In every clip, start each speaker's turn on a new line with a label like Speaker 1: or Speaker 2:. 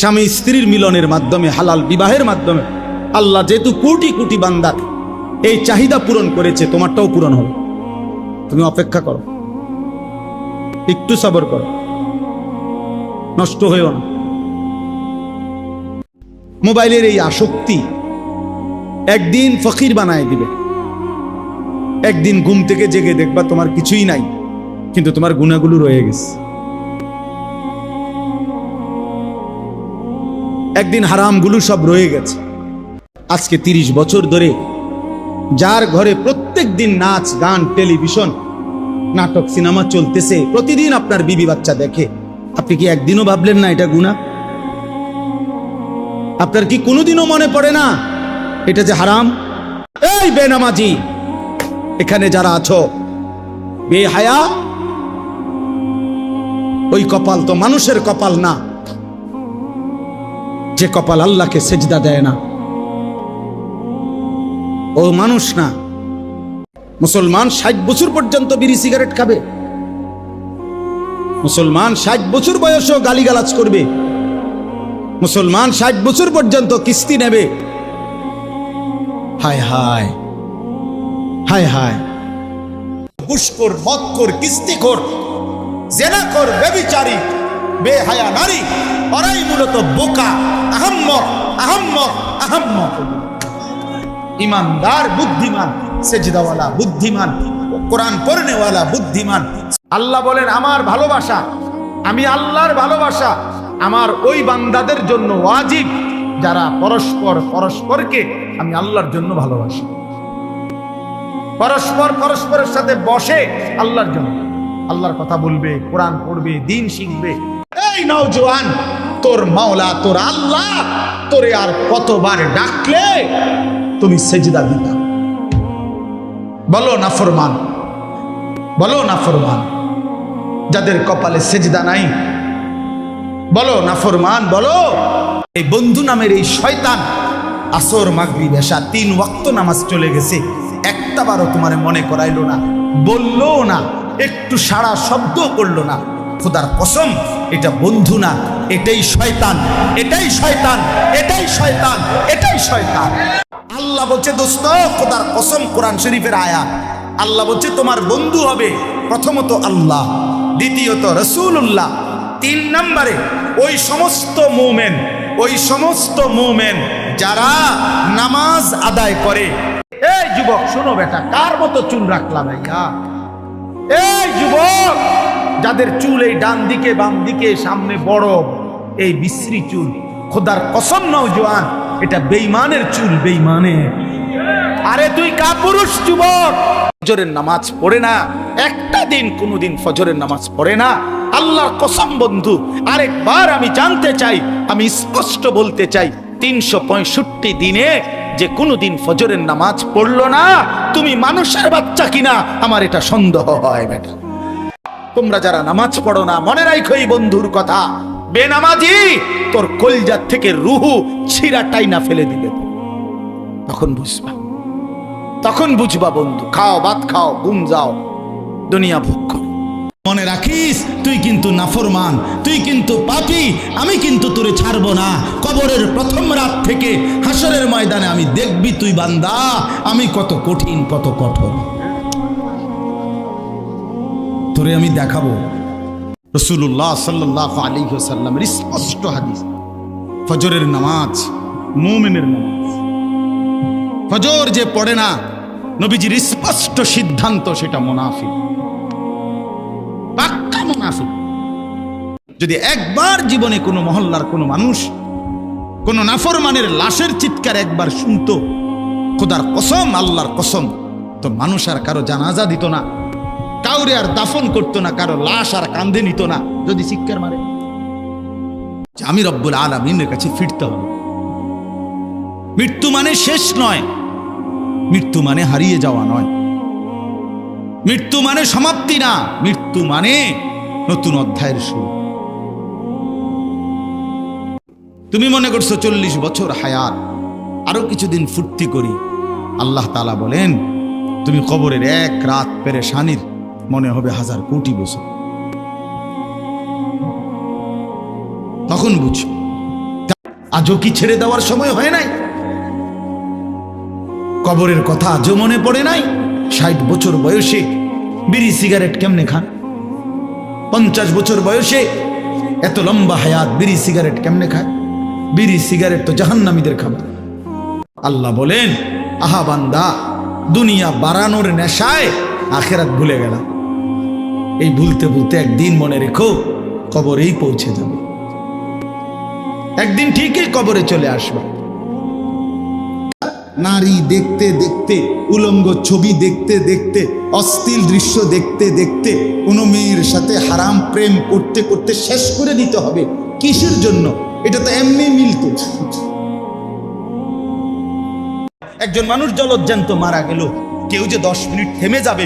Speaker 1: স্বামী স্ত্রীর মিলনের মাধ্যমে, হালাল বিবাহের মাধ্যমে আল্লাহ যেহেতু কোটি কোটি বান্দার এই চাহিদা পূরণ করেছে, তোমারটাও পূরণ হবে। তুমি অপেক্ষা করো, একটু সবর করো, নষ্ট হয়েও না। মোবাইলের এই আসক্তি একদিন ফকির বানায় দিবে। একদিন ঘুম থেকে জেগে দেখবা তোমার কিছুই নাই, কিন্তু তোমার গুনাহগুলো রয়ে গেছে। একদিন হারামগুলো সব রয়ে গেছে। আজকে 30 বছর ধরে যার ঘরে প্রত্যেক দিন নাচ গান, টেলিভিশন, নাটক, সিনেমা চলতেছে, প্রতিদিন আপনার বিবি বাচ্চা দেখে, আপনি কি একদিনও ভাবলেন না এটা গুনাহ? আপনার কি কোনোদিনও মনে পড়ে না এটা যে হারাম? এই বেনামাজি এখানে যারা আছো, বেহায়া, ওই কপাল তো মানুষের কপাল না, যে কপাল আল্লাহকে সেজদা দেয় না, ও মানুষ না। মুসলমান 60 বছর পর্যন্ত বিড়ি সিগারেট খাবে, মুসলমান 60 বছর বয়সেও গালিগালাজ করবে, মুসলমান 60 বছর পর্যন্ত কিস্তি নেবে। হায় হায় হায় হায়, ঘুষখোর, মদখোর, কিস্তিখোর, জেনাখোর, ব্যভিচারী, বেহায়া নারী, ওরাই মূলত বোকা, আহাম্মক আহাম্মক আহাম্মক। ইমানদার বুদ্ধিমান, সেজদাওয়ালা বুদ্ধিমান, কোরআন পড়নেওয়ালা বুদ্ধিমান। আল্লাহ বলেন আমার ভালোবাসা, আমি আল্লাহর ভালোবাসা আমার ওই বান্দাদের জন্য ওয়াজিব যারা পরস্পর পরস্পরকে আমি আল্লাহর জন্য ভালোবাসি। পরস্পর পরস্পরের সাথে বসে আল্লাহর জন্য, আল্লাহর কথা বলবে, কোরআন পড়বে, দ্বীন শিখবে। এই নওজোয়ান, তোর মাওলা, তোর আল্লাহ তোরে আর কতবার ডাকলে তুমি সেজদা দিতা? বলো না ফরমান, বলো না ফরমান। যাদের কপালে সেজদা নাই, বলো না ফরমান, বলো। এই বন্ধু নামের এই শয়তান আসর, মাগরিব, এশা 3 ওয়াক্ত নামাজ চলে গেছে, একটা বারও তোমারে মনে করাইলো না, বললো না, একটু সারা শব্দ করলো না। খোদার কসম এটা বন্ধু না, এটাই শয়তান, এটাই শয়তান, এটাই শয়তান, এটাই শয়তান। আল্লাহ বলছে দোস্ত, খোদার কসম, কোরআন শরীফের আয়াত, আল্লাহ বলছে তোমার বন্ধু হবে প্রথমত আল্লাহ, দ্বিতীয়ত রাসূলুল্লাহ, 3 নম্বরে ওই সমস্ত মুমিন, ওই সমস্ত মুমিন যারা নামাজ আদায় করে। এই যুবক শোনো বেটা, কার মতো চুল রাখলা ভাইয়া? এই যুবক যাদের চুল এই ডান দিকে বাম দিকে সামনে বড়, এই বিশ্রী চুল, খোদার কসম নওজোয়ান, এটা বেঈমানের চুল, বেঈমানের। আরে তুই কাপুরুষ যুবক, ফজরের নামাজ পড়ে না, একটা দিন কোনোদিন ফজরের নামাজ পড়ে না। আল্লাহর কসম বন্ধু, আরেকবার আমি জানতে চাই, আমি স্পষ্ট বলতে চাই, 365 দিনে যে কোনোদিন ফজরের নামাজ পড়লো না, তুমি মানুষের বাচ্চা কিনা আমার এটা সন্দেহ হয় বেটা। তোমরা যারা নামাজ পড়ো না, মনে রাখো এই বন্ধুর কথা, বেনামাজি তোর কলজার থেকে রুহু ছিঁড়া টাইনা ফেলে দিবে। তখন বুঝবা, তখন বুঝবা বন্ধু। খাও, ভাত খাও, ঘুম যাও, দুনিয়া ভোগ করো। মনে রাখিস তুই কিন্তু নাফরমান, তুই কিন্তু পাপী, আমি কিন্তু তোরে ছাড়বো না। কবরের প্রথম রাত থেকে হাসরের ময়দানে আমি দেখবি তুই বান্দা আমি কত কঠিন, কত কঠোর, তোরে আমি দেখাবো। রাসূলুল্লাহ সাল্লাল্লাহু আলাইহি ওয়াসাল্লামের স্পষ্ট হাদিস, ফজরের নামাজ মুমিনের নামাজ। ফজর যে পড়ে না, নবীজির স্পষ্ট সিদ্ধান্ত, সেটা মুনাফিক, পাক্কা মুনাফিক। যদি একবার জীবনে কোনো মহল্লার কোনো মানুষ কোনো নাফরমানের লাশের চিৎকার একবার শুনতো, খোদার কসম, আল্লাহর কসম, তো মানুষ আর কারো জানাজা দিত না, কাউরে আর দাফন করতো না, কারো লাশ আর কাঁধে নিত না। যদি চিৎকার মারে আমি রব্বুল আলামিনের কাছে ফিরতে হবে। মৃত্যু মানে শেষ নয়, মৃত্যু মানে হারিয়ে যাওয়া নয়, মৃত্যু মানে সমাপ্তি না, মৃত্যু মানে নতুন অধ্যায়ের শুরু। তুমি মনে করছো 40 বছর হায়াত, আরো কিছুদিন ফুর্তি করি। আল্লাহ তাআলা বলেন তুমি কবরের এক রাত পেরেশানির মনে হবে 1000 কোটি বছর। তখন বুঝো আজও কি ছেড়ে দেওয়ার সময় হয় নাই? কবরের কথা আজও মনে পড়ে নাই? 60 বছর বয়সে বিড়ি সিগারেট কেমনে খান? 50 বছর বয়সে এত লম্বা হায়াত বিড়ি সিগারেট কেমনে খায়? বিড়ি সিগারেট তো জাহান্নামীদের খাবার। আল্লাহ বলেন, আহা বান্দা, দুনিয়া বাড়ানোর নেশায় আখেরাত ভুলে গেল। এই ভুলতে ভুলতে একদিন মনে রেখো কবরেই পৌঁছে যাবে। একদিন ঠিকই কবরে চলে আসবে। নারী দেখতে দেখতে, উলঙ্গ ছবি দেখতে দেখতে, অশ্লীল দৃশ্য দেখতে দেখতে, কোনো মেয়ের সাথে হারাম প্রেম করতে করতে শেষ করে দিতে হবে। কিসের জন্য? এটা তো এমনি মিলত। একজন মানুষ জলজ্যান্ত মারা গেল, কেউ যে 10 মিনিট থেমে যাবে,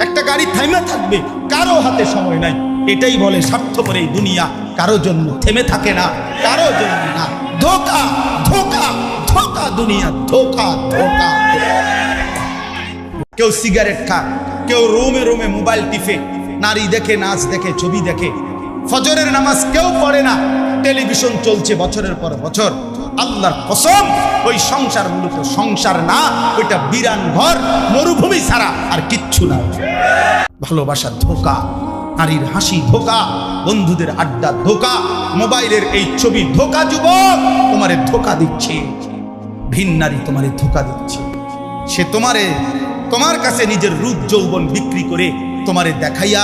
Speaker 1: একটা গাড়ি থেমে থাকবে, কারো হাতে সময় নাই। এটাই বলে স্বার্থপর এই দুনিয়া। কারো জন্য থেমে থাকে না, কারো জন্য না। ধোঁকা ধোঁকা ধোঁকা, দুনিয়া ধোঁকা ধোঁকা। কেউ সিগারেট খায়, কেউ রুমে রুমে মোবাইল টিপে, নারী দেখে, নাচ দেখে, ছবি দেখে। ফজরের নামাজ কেউ পড়ে না, টেলিভিশন চলছে বছরের পর বছর। আল্লাহর কসম, ওই সংসার মূলত সংসার না, ওইটা বিরান ঘর, মরুভূমি ছাড়া আর কিচ্ছু না। ভালোবাসা ধোঁকা, নারীর হাসি ধোঁকা, বন্ধুদের আড্ডা ধোঁকা, মোবাইলের এই ছবি ধোঁকা। যুবক, তোমারে ধোঁকা দিচ্ছে, ভিন নারী তোমারে ধোঁকা দিচ্ছে। সে তোমার কাছে নিজের রূপ যৌবন বিক্রি করে তোমারে দেখাইয়া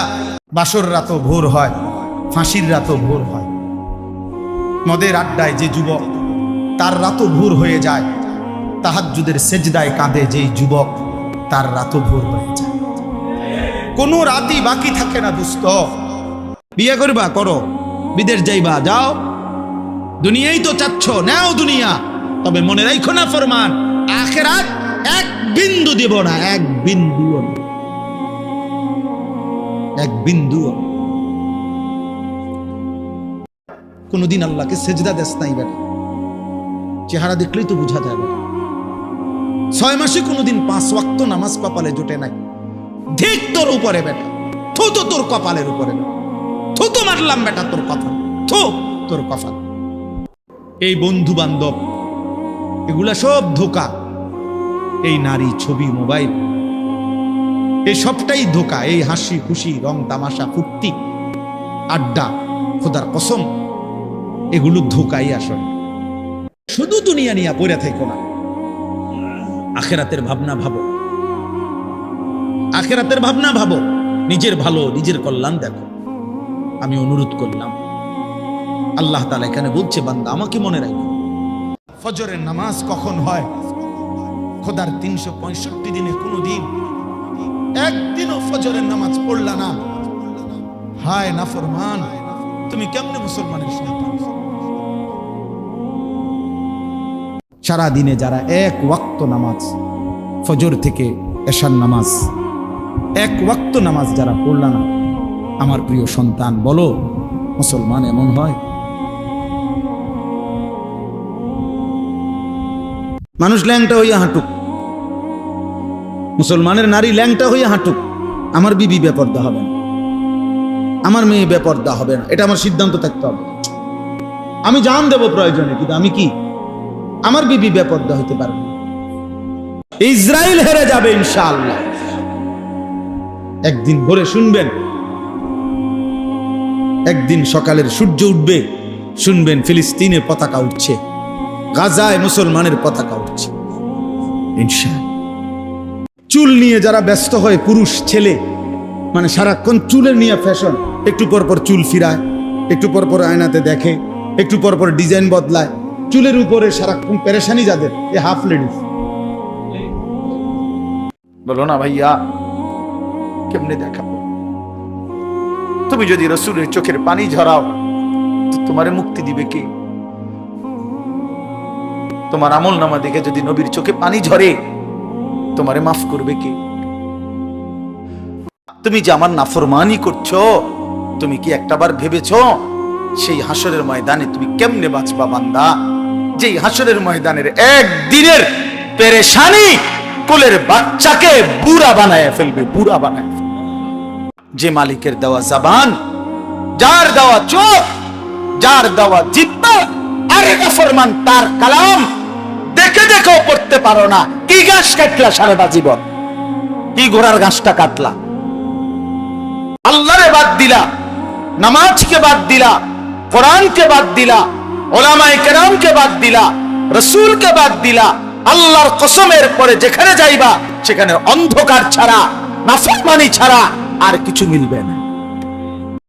Speaker 1: বাসর রাতও ভোর হয়, ফাঁসির রাতও ভোর হয়। মদের আড্ডায় যে যুবক, তার রাতও ভোর হয়ে যায়। তাহাজ্জুদের সেজদায় কাঁদে যেই যুবক, তার রাতও ভোর হয়ে যায়। কোনো রাতই বাকি থাকে না। দোস্ত, বিয়ে করবা করো, বিদেশ যাইবা যাও, দুনিয়াই তো চাচ্ছ, নাও দুনিয়া। তবে মনে রাখো না ফরমান, আখিরাত এক বিন্দু দিব না, এক বিন্দু, এক বিন্দু। কোনদিন আল্লাহকে সেজদা দেস নাই বেটা, চেহারা দেখলেই তো বোঝা যায় বেটা। 6 মাসে কোনদিন 5 ওয়াক্ত নামাজ কপালে জোটে নাই। ঠিক তোর উপরে বেটা, থু তো তোর কপালের উপরে, থু তো মারলাম বেটা তোর কথা, থু তোর কপাল। এই বন্ধু বান্ধব, এগুলা সব ধোঁকা। এই নারী, ছবি, মোবাইল, এই সবটাই ধোঁকা। এই হাসি খুশি, রং তামাশা, ফুর্তি, আড্ডা, খোদার কসম, এগুলো ধোঁকাই আসলে। শুধু দুনিয়া নিয়ে পড়ে থেকো না, আখিরাতের ভাবনা ভাবো, আখিরাতের ভাবনা ভাবো। নিজের ভালো, নিজের কল্যাণ দেখো। আমি অনুরোধ করলাম, আল্লাহ তাআলা এখানে বলছে, বান্দা আমাকে মনে রাখো। ফজরের নামাজ কখন হয়? খোদার 365 দিনে কোনো দিন একদিনও ফজরের নামাজ পড়লা না, হায় নাফরমান, তুমি কেমনে মুসলমানের সন্তান? সারা দিনে যারা 1 ওয়াক্ত নামাজ, ফজর থেকে এশার নামাজ, 1 ওয়াক্ত নামাজ যারা পড়লা না, আমার প্রিয় সন্তান, বলো মুসলমান এমন হয়? মানুষ ল্যাংটা হইয়া হাঁটুক, মুসলমানের নারী ল্যাংটা হইয়া হাঁটুক, আমার বিবি বেপর্দা হবে না, আমার মেয়ে বেপর্দা হবে না, এটা আমার সিদ্ধান্ত থাকতে হবে। আমি জান দেব প্রয়োজনে, কিন্তু আমি কি, আমার বিবি বেপর্দা হইতে পারবে না। ইসরায়েল হেরে যাবে ইনশাআল্লাহ। একদিন ভোরে শুনবেন, একদিন সকালের সূর্য উঠবে, শুনবেন ফিলিস্তিনের পতাকা উঠছে, গাজায় মুসলমানের পতাকা উঠছে ইনশাআল্লাহ। চুল নিয়ে যারা ব্যস্ত হয়, পুরুষ ছেলে, মানে সারাক্ষণ চুলের নিয়ে ফ্যাশন, একটু পর পর চুল ফিরায়, একটু পর পর আয়নাতে দেখে, একটু পর পর ডিজাইন বদলায়, চুলের উপরে সারাক্ষণ পেরেশানি যাদের, এ হাফ লেডিস। বলো না ভাইয়া, কেমনে দেখাবো? তুমি যদি রাসূলের চোখের পানি ঝরাও, তো তোমারে মুক্তি দিবে কে? তোমার আমল নামা দেখে যদি নবীর চোখে পানি ঝরে, তোমারে মাফ করবে কে? তুমি যে আমার নাফরমানি করছো, তুমি কি একটাবার ভেবেছো সেই হাসরের ময়দানে তুমি কেমনে বাঁচবা বান্দা? যেই হাসরের ময়দানের একদিনের পেরেশানি কোলের বাচ্চাকে বুড়া বানায় ফেলবে, বুড়া বানায় ফেলবে। যে মালিকের দেওয়া জবান, যার দেওয়া চোখ, যার দেওয়া জিহ্বা, আরে নাফরমান
Speaker 2: পরিমাণ তার কালাম দেখে দেখেও পড়তে পারো না। কি ঘাস কাটলা সারাটা জীবন? কি ঘোড়ার ঘাসটা কাটলা? আল্লাহরে বাদ দিলা, নামাজকে বাদ দিলা, কোরআনকে বাদ দিলা, ওলামায়ে কেরামকে বাদ দিলা, রাসূলকে বাদ দিলা। আল্লাহর কসমের পরে যেখানে যাইবা সেখানে অন্ধকার ছাড়া, নাফরমানি ছাড়া আর কিছু মিলবে না।